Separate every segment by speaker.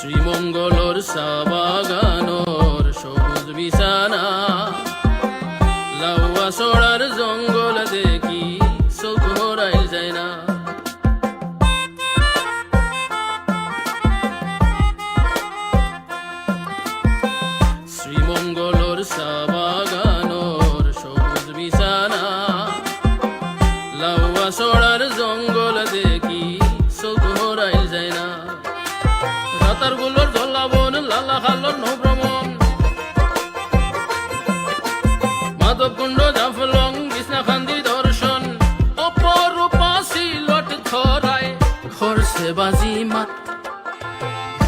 Speaker 1: শ্রীমঙ্গলর সাবাগানোর সবুজ বিছানা, লাউয়া সড়ার জঙ্গল দেখি চোখ ভরাই যায় না। শ্রীমঙ্গলর সাবাগানোর সবুজ বিছানা, লাউয়া সড়ার জঙ্গল দেখি চোখ ভরাই যায় না। রাতারগুলোর জল্লাবন, লালা খালোর নভ্রমণ, মাধবকুণ্ড, জাফলং, কৃষ্ণাখান্দি দর্শন, অপরূপা সিলট ধরায় খরচে বাজি মাত।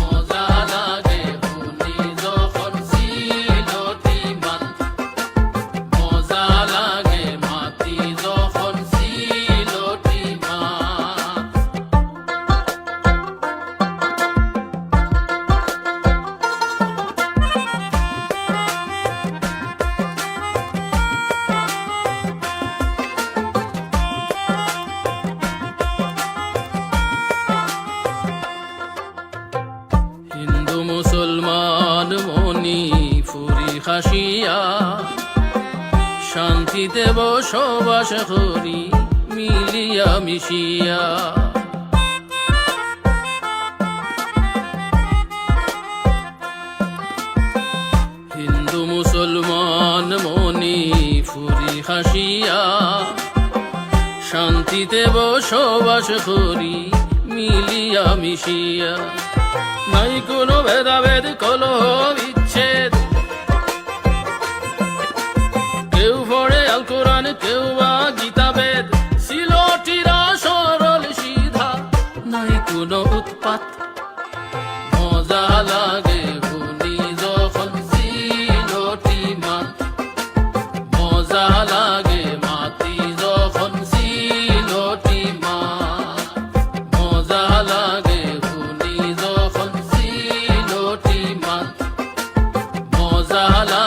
Speaker 1: মজা লাগে শুনি যখন সিলটি মাত, মজা লাগে মাতি যখন সিলটি মাত। হিন্দু মুসলমান মনি ফুরি খাসিয়া, শান্তিতে বসবাস করি মিলিয়া মিশিয়া। হিন্দু মুসলমান মনি ফুরি খাসিয়া, শান্তিতে বসবাস করি মিলিয়া মিশিয়া। নাই কোনো ভেদাভেদ, কলহ বিচ্ছেদ, কেউ পড়ে আল কোরআন, কেউ বা গীতাবেদ। সিলটিরা সরল সিধা, নাই কোনো উৎপাত। মজা লাগে শুনি যখন সিলটি মাত, মজা লাগে মাতি যখন সিলটি মাত। মজা লাগে শুনি যখন সিলটি মাত, মজা লাগে।